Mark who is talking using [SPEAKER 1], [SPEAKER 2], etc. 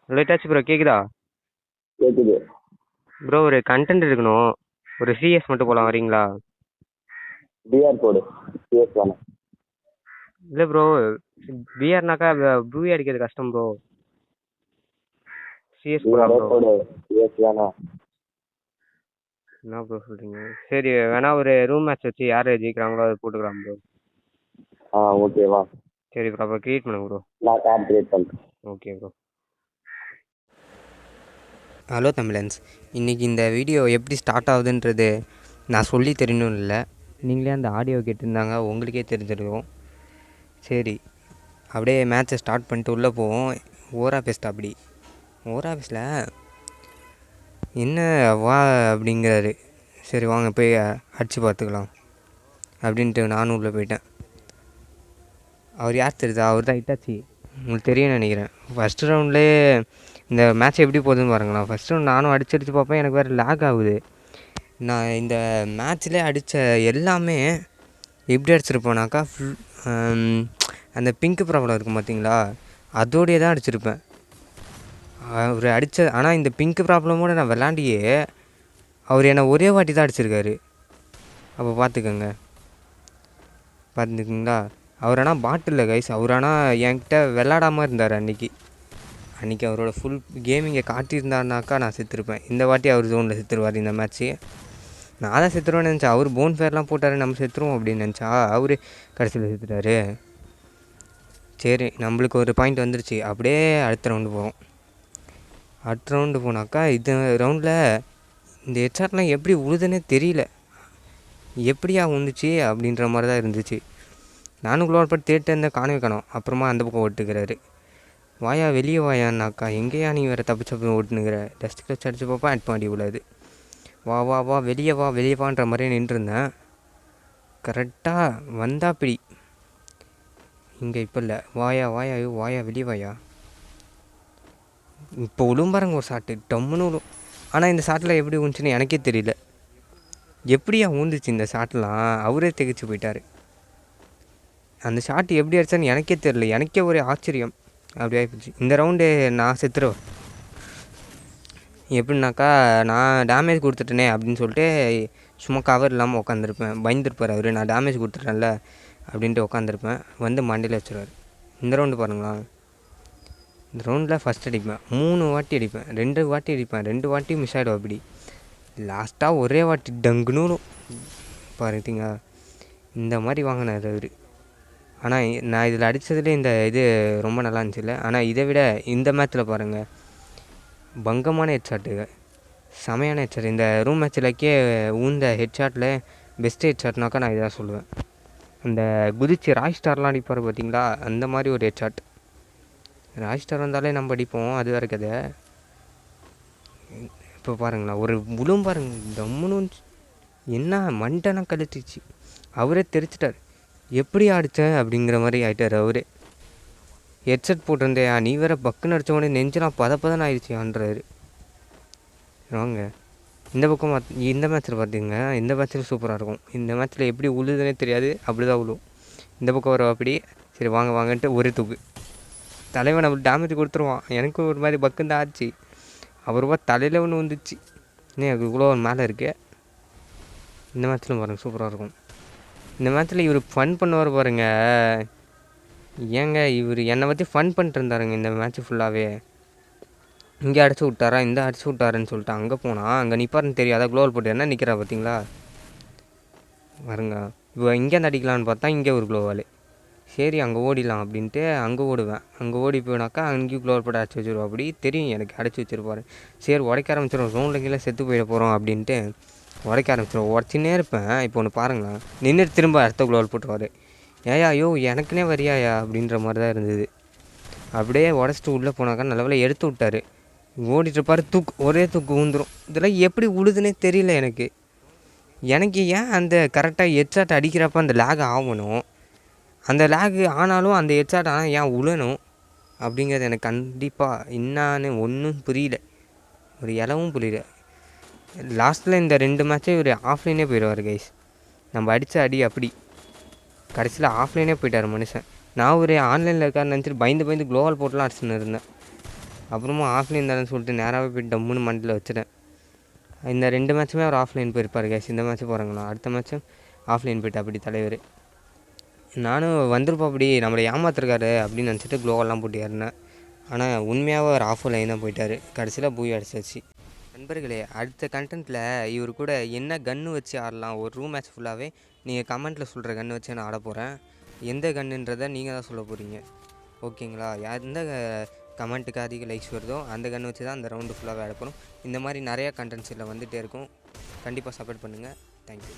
[SPEAKER 1] லேட்டாச்சு bro, கேக்குதா?
[SPEAKER 2] கேக்குது.
[SPEAKER 1] Bro ஒரு கண்டென்ட் இருக்கணும். ஒரு சிஎஸ் மட்டும் போலாம், வரீங்களா?
[SPEAKER 2] டிஆர் போடு. சிஎஸ் வேணாம்.
[SPEAKER 1] இல்லை ப்ரோ, பிஆர்னாக்கா ப்ளூ அடிக்கிறது கஷ்டம் ப்ரோ. சிஎஸ் போலாம்
[SPEAKER 2] டிஆரே
[SPEAKER 1] ப்ரோ.
[SPEAKER 2] போடு. சிஎஸ் வேணாம்.
[SPEAKER 1] என்ன ப்ரோ சொல்றீங்க? சரி வேணா ஒரு ரூம் மேட்ச் வச்சு யார் ஜெயிக்கிறாங்களோ அதை போட்டுக்கலாம் ப்ரோ.
[SPEAKER 2] ஓகேவா?
[SPEAKER 1] சரி ப்ரோ, அப்போ கிரியேட் பண்ணுங்க ப்ரோ.
[SPEAKER 2] நான் கார்டு கிரியேட் பண்ணுறேன்.
[SPEAKER 1] Okay bro. ஹலோ தமிழன்ஸ், இன்றைக்கி இந்த வீடியோ எப்படி ஸ்டார்ட் ஆகுதுன்றது நான் சொல்லி தெரியணும் இல்லை, நீங்களே அந்த ஆடியோ கேட்டிருந்தாங்க, உங்களுக்கே தெரிஞ்சிருக்கும். சரி, அப்படியே மேட்ச்சை ஸ்டார்ட் பண்ணிட்டு உள்ளே போவோம். ஓரா பெஸ்ட் அப்படி ஓராஃபீஸில் என்ன வா அப்படிங்கிறாரு. சரி வாங்க போய் அடித்து பார்த்துக்கலாம் அப்படின்ட்டு நானும் உள்ளே போயிட்டேன். அவர் யார் தெரியுதா? அவர் தான் இட்டாச்சி. உங்களுக்கு தெரியும்னு நினைக்கிறேன். ஃபஸ்ட்டு ரவுண்ட்லேயே இந்த மேட்ச் எப்படி போகுதுன்னு பாருங்களேன். ஃபஸ்ட் ரவுண்ட் நானும் அடிச்சு பார்ப்பேன், எனக்கு வேறு லேக் ஆகுது. நான் இந்த மேட்ச்லேயே அடித்த எல்லாமே எப்படி அடிச்சிருப்பேனாக்கா அந்த பிங்க் ப்ராப்ளம் இருக்கும் பார்த்தீங்களா, அதோடையே தான் அடிச்சிருப்பேன். அவர் அடித்த ஆனால் இந்த பிங்க் ப்ராப்ளமோடு நான் விளாண்டியே அவர் என்னை ஒரே வாட்டி தான் அடிச்சிருக்காரு. அப்போ பார்த்துக்குங்களா. அவர் ஆனால் பாட்டில் கைஸ், அவர் ஆனால் என்கிட்ட விளாடாமல் இருந்தார் அன்றைக்கி அவரோட ஃபுல் கேமிங்கை காட்டியிருந்தாருனாக்கா நான் செத்துருப்பேன். இந்த வாட்டி அவர் ஜோனில் செத்துருவார் இந்த மேட்ச்சு. நான் தான் செத்துருவேன்னு நினச்சா, அவர் போன் ஃபேர்லாம் போட்டார், நம்ம செத்துருவோம் அப்படின்னு நினச்சா அவர் கடைசியில் செத்துட்டார். சரி, நம்மளுக்கு ஒரு பாயிண்ட் வந்துருச்சு. அப்படியே அடுத்த ரவுண்டு போகிறோம். அடுத்த ரவுண்டு போனாக்கா இந்த ரவுண்டில் இந்த ஹெட்ஷாட்லாம் எப்படி உழுதுன்னே தெரியல, எப்படியா வந்துச்சு அப்படின்ற மாதிரி தான் இருந்துச்சு. நானும் குளோர் பட்டு தேட்டு இருந்தேன், காணவே காணோம். அப்புறமா அந்த பக்கம் ஓட்டுக்கிறாரு. வாயா வெளியே வாயான்னாக்கா, எங்கேயா நீ வேறு தப்பு ஓட்டுனுங்கிற. டஸ்ட் கிளச் அடிச்சு பார்ப்பா ஆட் பண்ணி விடாது. வா வா வா வெளியே வான்ற மாதிரியே நின்றுருந்தேன். கரெக்டாக வந்தா பிடி இங்கே இப்போ இல்லை. வாயா வெளியே வாயா. இப்போ உளும்பாருங்க ஒரு ஷாட்டு, டம்முன்னு விழும். ஆனால் இந்த ஷாட்டில் எப்படி ஊந்துச்சுன்னு எனக்கே தெரியல. எப்படியா ஊந்துச்சு இந்த ஷாட்லாம்? அவரே திகைச்சு போயிட்டார். அந்த ஷாட்டு எப்படி அடிச்சான்னு எனக்கே தெரியல. எனக்கே ஒரு ஆச்சரியம். அப்படி ஆகிப்போச்சு. இந்த ரவுண்டு நான் செத்துருவேன். எப்படின்னாக்கா, நான் டேமேஜ் கொடுத்துட்டேனே அப்படின்னு சொல்லிட்டு சும்மா கவர் இல்லாமல் உட்காந்துருப்பேன். பயந்துருப்பார் அவர், நான் டேமேஜ் கொடுத்துட்டேன்ல அப்படின்ட்டு உட்காந்துருப்பேன். வந்து மண்டையில் வச்சுருவார். இந்த ரவுண்டு பாருங்களா, இந்த ரவுண்டில் ஃபஸ்ட் அடிப்பேன், 3 வாட்டி அடிப்பேன், 2 வாட்டி அடிப்பேன், 2 வாட்டி மிஸ் ஆகிடும். அப்படி லாஸ்ட்டாக ஒரே வாட்டி டங்குன்னு பாருங்க. இந்த மாதிரி வாங்கினார் அவர். ஆனால் நான் இதில் அடித்ததுலேயே இந்த இது ரொம்ப நல்லா இருந்துச்சுல்ல. ஆனால் இதை விட இந்த மேட்ச்சில் பாருங்கள், பங்கமான ஹெட்ஷாட்டுங்க, செமையான ஹெட்ஷாட். இந்த ரூம் மேட்ச்லக்கே ஊந்த ஹெட்ஷாட்டில் பெஸ்ட்டு ஹெட்ஷாட்னாக்கா நான் இதான் சொல்லுவேன். அந்த குதிச்சு ராய் ஸ்டார்லாம் அடிப்பார் பார்த்தீங்களா, அந்த மாதிரி ஒரு ஹெட்ஷாட். ராய் ஸ்டார் வந்தாலே நம்ம அடிப்போம், அது வேறு கதை. இப்போ பாருங்களா, ஒரு முழும் பாருங்க, தம்முன்னு என்ன மண்டனா கழிச்சிச்சு. அவரே தெரிச்சிட்டார், எப்படி அடித்தேன் அப்படிங்கிற மாதிரி ஆகிட்டார் அவரே. ஹெட்செட் போட்டிருந்தேயா, நீ வேறு பக்குன்னு அடித்தவொடனே நெஞ்செலாம் பதப்பதான் ஆயிடுச்சுன்றாரு. வாங்க இந்த பக்கம் இந்த மேட்ச்சில் பார்த்துங்க, இந்த மேட்ச்சில் சூப்பராக இருக்கும். இந்த மேட்ச்சில் எப்படி உழுதுன்னே தெரியாது, அப்படி தான் உழுவும். இந்த பக்கம் வர அப்படி. சரி வாங்கன்ட்டு ஒரே தூக்கு. தலைவன் நம்மளுக்கு டேமேஜ் கொடுத்துருவான். எனக்கு ஒரு மாதிரி பக்குன்னு தான் ஆச்சு. அப்புறமா தலையில் ஒன்று வந்துச்சு. இன்னும் எனக்கு இவ்வளோ மேலே இருக்கு. இந்த மேட்ச்சில் பாருங்கள் சூப்பராக இருக்கும். இந்த மேட்ச்சில் இவர் ஃபன் பண்ணுவார் பாருங்கள். ஏங்க இவர் என்னை பற்றி ஃபன் பண்ணிட்டு இருந்தாருங்க இந்த மேட்ச்சு ஃபுல்லாகவே. இங்கே அடிச்சு விட்டாரா, இந்த அடிச்சு விட்டாருன்னு சொல்லிட்டு அங்கே போனால் அங்கே நிற்பாருன்னு தெரியாதா, க்ளோவல் போட்டு என்ன நிற்கிறா பார்த்தீங்களா வருங்க. இப்போ இங்கேருந்து அடிக்கலான்னு பார்த்தா இங்கே ஒரு க்ளோவால். சரி அங்கே ஓடிடலாம் அப்படின்ட்டு அங்கே ஓடுவேன். அங்கே ஓடி போனாக்கா அங்கேயும் க்ளோவல் போட்டு அடிச்சு வச்சுருவோம். அப்படி தெரியும் எனக்கு, அடிச்சு வச்சுருப்பாரு. சரி உடைக்க ஆரம்பிச்சிடும், ரவுண்டில் கீழே செத்து போயிட போகிறோம் அப்படின்ட்டு உடைக்க ஆரம்பிச்சிடும். உடச்சின்னே இருப்பேன். இப்போ ஒன்று பாருங்களேன், நின்றுட்டு திரும்ப அடுத்த க்ளோவல் போட்டுருவார். ஏயா ஐயோ எனக்குனே வரியாயா அப்படின்ற மாதிரி தான் இருந்தது. அப்படியே உடச்சிட்டு உள்ளே போனாக்கா நல்லவேளை எடுத்து விட்டார். ஓடிட்டுருப்பார், ஒரே தூக்கு ஊந்துடும். இதெல்லாம் எப்படி உழுதுன்னே தெரியல எனக்கு. ஏன் அந்த கரெக்டாக ஹெட்ஷாட் அடிக்கிறப்ப அந்த லேக் ஆகணும், அந்த லேக் ஆனாலும் அந்த ஹெட்ஷாட் ஆனால் ஏன் உழணும் அப்படிங்கிறது எனக்கு கண்டிப்பாக என்னான்னு ஒன்றும் புரியல, ஒரு இலவும் புரியல. லாஸ்ட்டில் இந்த 2 மேட்சே ஒரு ஆஃப்லைனே போயிடுவார் கைஸ். நம்ம அடித்த அடி அப்படி கடைசியில் ஆஃப்லைனே போயிட்டார் மனுஷன். நான் ஒரு ஆன்லைனில் இருக்காருன்னு நினச்சிட்டு பயந்து க்ளோவால் போட்டுலாம் அடிச்சுன்னு இருந்தேன். அப்புறமா ஆஃப்லைன் தானேன்னு சொல்லிட்டு நேராகவே போய் டம்முன்னு மண்டியில் வச்சுட்டேன். இந்த 2 மேட்ச்சுமே அவர் ஆஃப்லைன் போயிருப்பார் கேஸ். இந்த மேட்ச்சு போகிறாங்களா, அடுத்த மேட்ச்சும் ஆஃப்லைன் போயிட்டு அப்படி தலைவர். நானும் வந்திருப்பா அப்படி நம்மளை ஏமாத்திருக்காரு அப்படின்னு நினச்சிட்டு க்ளோவெல்லாம் போட்டு ஏறினேன். ஆனால் உண்மையாகவே அவர் ஆஃப்லைன் தான் போயிட்டார். கடைசியில் பூய் அடிச்சாச்சு. நண்பர்களே, அடுத்த கண்டென்ட்டில் இவர் கூட என்ன கன்று வச்சு ஆடலாம், ஒரு ரூம் மேட்ச் ஃபுல்லாகவே நீங்கள் கமெண்ட்டில் சொல்கிற கன்று வச்சு நான் ஆட போகிறேன். எந்த கன்றுன்றதை நீங்கள் தான் சொல்ல போகிறீங்க, ஓகேங்களா? எந்த கமெண்ட்டுக்கு அதிக லைக்ஸ் வருதோ அந்த கன்று வச்சு தான் அந்த ரவுண்டு ஃபுல்லாகவே ஆட போகிறோம். இந்த மாதிரி நிறையா கண்டென்ட்ஸ் இதில் வந்துகிட்டே இருக்கும். கண்டிப்பாக சப்போர்ட் பண்ணுங்கள். தேங்க்யூ.